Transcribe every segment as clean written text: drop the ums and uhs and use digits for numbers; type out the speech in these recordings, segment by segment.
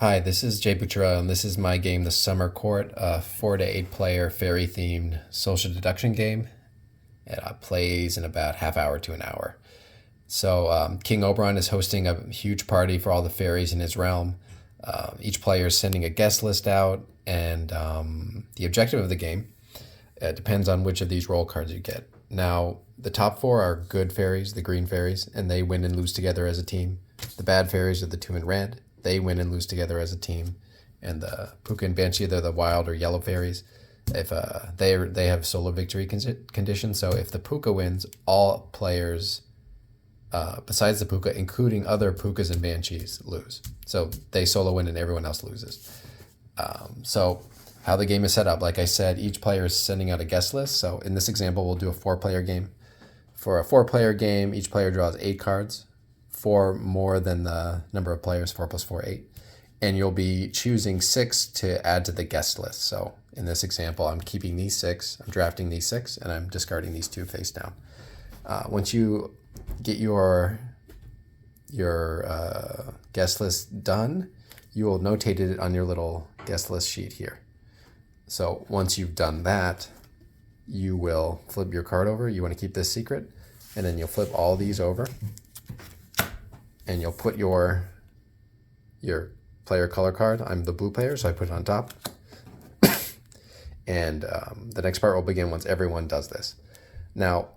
Hi, this is Jay Butcherell, and this is my game, The Summer Court, a 4 to 8 player fairy themed social deduction game. It plays in about half hour to an hour. King Oberon is hosting a huge party for all the fairies in his realm. Each player is sending a guest list out, and the objective of the game depends on which of these roll cards you get. Now, the top four are good fairies, the green fairies, and they win and lose together as a team. The bad fairies are the two in red. They win and lose together as a team. And the Puka and Banshee, they're the wild or yellow fairies. If they have solo victory conditions, so if the Puka wins, all players besides the Puka, including other Pukas and Banshees, lose. So they solo win and everyone else loses. So how the game is set up, like I said, each player is sending out a guest list. So in this example, we'll do a 4 player game. For a 4 player game, each player draws 8 cards, four more than the number of players, 4 + 4, 8. And you'll be choosing 6 to add to the guest list. So in this example, I'm keeping these 6, I'm drafting these 6, and I'm discarding these 2 face down. Once you get your guest list done, you will notate it on your little guest list sheet here. So once you've done that, you will flip your card over. You want to keep this secret, and then you'll flip all these over, and you'll put your player color card. I'm the blue player, so I put it on top. And the next part will begin once everyone does this. Now,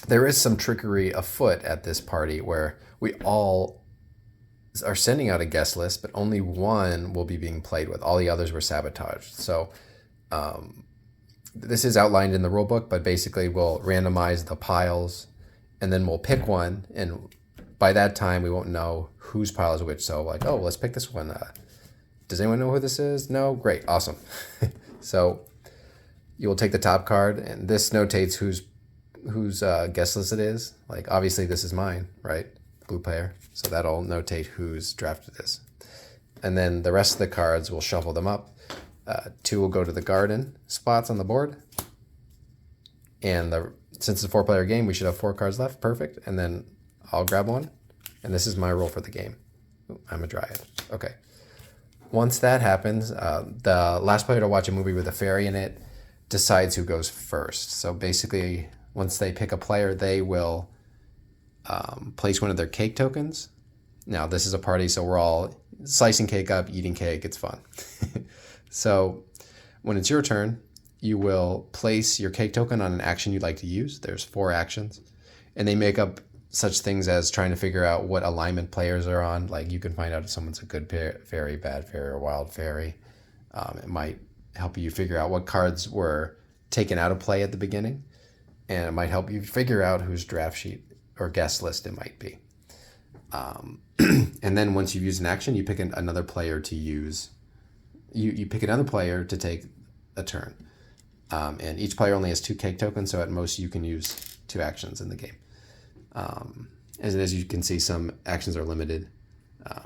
there is some trickery afoot at this party where we all are sending out a guest list, but only one will be being played with. All the others were sabotaged. So this is outlined in the rule book, but basically we'll randomize the piles and then we'll pick one. And by that time, we won't know whose pile is which. So like, oh, let's pick this one. Does anyone know who this is? No? Great. Awesome. So you will take the top card, and this notates whose guest list it is. Like, obviously, this is mine, right? Blue player. So that'll notate whose draft it is. And then the rest of the cards, we'll shuffle them up. 2 will go to the garden spots on the board. And since it's a 4 player game, we should have 4 cards left. Perfect. And then I'll grab one. And this is my role for the game. Ooh, I'm a dryad. Okay. Once that happens, the last player to watch a movie with a fairy in it decides who goes first. So basically, once they pick a player, they will place one of their cake tokens. Now, this is a party, so we're all slicing cake up, eating cake. It's fun. So when it's your turn, you will place your cake token on an action you'd like to use. There's 4 actions, and they make up such things as trying to figure out what alignment players are on. Like, you can find out if someone's a good fairy, bad fairy, or wild fairy. It might help you figure out what cards were taken out of play at the beginning, and it might help you figure out whose draft sheet or guest list it might be. And then once you've used an action, you pick another player to use. You pick another player to take a turn. And each player only has 2 cake tokens, so at most you can use 2 actions in the game. As you can see, some actions are limited.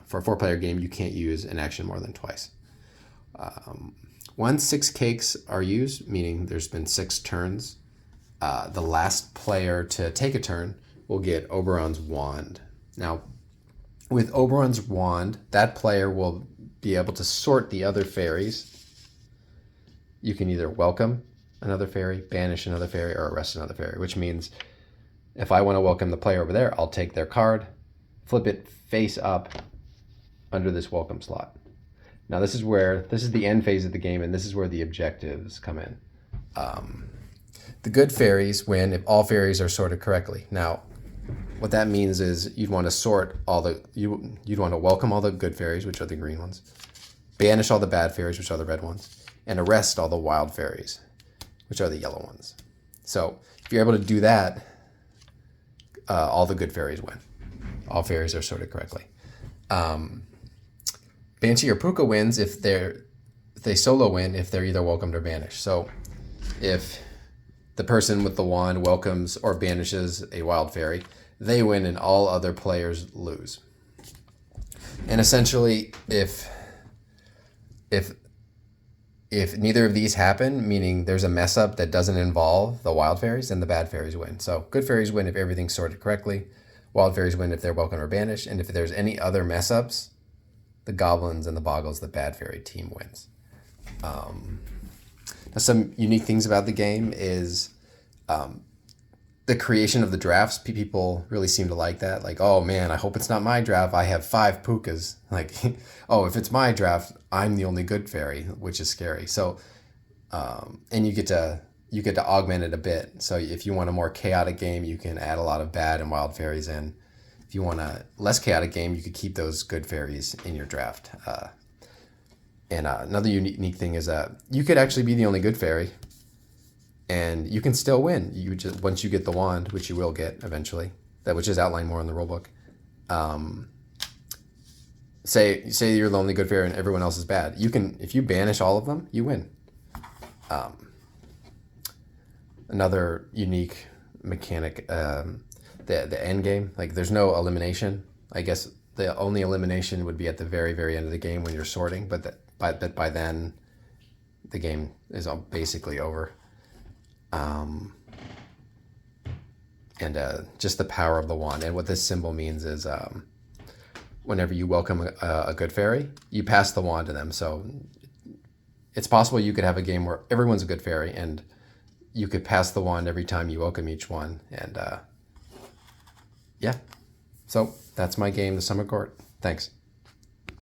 For a 4 player game, you can't use an action more than twice. Once 6 cakes are used, meaning there's been 6 turns, the last player to take a turn will get Oberon's wand. Now, with Oberon's wand, that player will be able to sort the other fairies. You can either welcome another fairy, banish another fairy, or arrest another fairy, which means if I want to welcome the player over there, I'll take their card, flip it face up under this welcome slot. Now this is the end phase of the game, and this is where the objectives come in. The good fairies win if all fairies are sorted correctly. Now, what that means is you'd want to you'd want to welcome all the good fairies, which are the green ones, banish all the bad fairies, which are the red ones, and arrest all the wild fairies, which are the yellow ones. So if you're able to do that, all the good fairies win. All fairies are sorted correctly. Banshee or Puka wins if they solo win if they're either welcomed or banished. So if the person with the wand welcomes or banishes a wild fairy, they win and all other players lose. And essentially, if neither of these happen, meaning there's a mess up that doesn't involve the wild fairies, then the bad fairies win. So good fairies win if everything's sorted correctly. Wild fairies win if they're welcome or banished. And if there's any other mess ups, the goblins and the boggles, the bad fairy team wins. Now some unique things about the game is the creation of the drafts. People really seem to like that. Like, oh man, I hope it's not my draft. I have 5 pukas. Like, oh, if it's my draft, I'm the only good fairy, which is scary. So, and you get to augment it a bit. So if you want a more chaotic game, you can add a lot of bad and wild fairies in. If you want a less chaotic game, you could keep those good fairies in your draft. And another unique thing is you could actually be the only good fairy, and you can still win. You just once you get the wand, which you will get eventually, which is outlined more in the rulebook. Say you're the only good fairy and everyone else is bad. You can, if you banish all of them, you win. Another unique mechanic, the end game. Like there's no elimination. I guess the only elimination would be at the very, very end of the game when you're sorting, but by then the game is basically over. And just the power of the wand. And what this symbol means is whenever you welcome a good fairy, you pass the wand to them. So it's possible you could have a game where everyone's a good fairy and you could pass the wand every time you welcome each one. And yeah, so that's my game, the Summer Court. Thanks.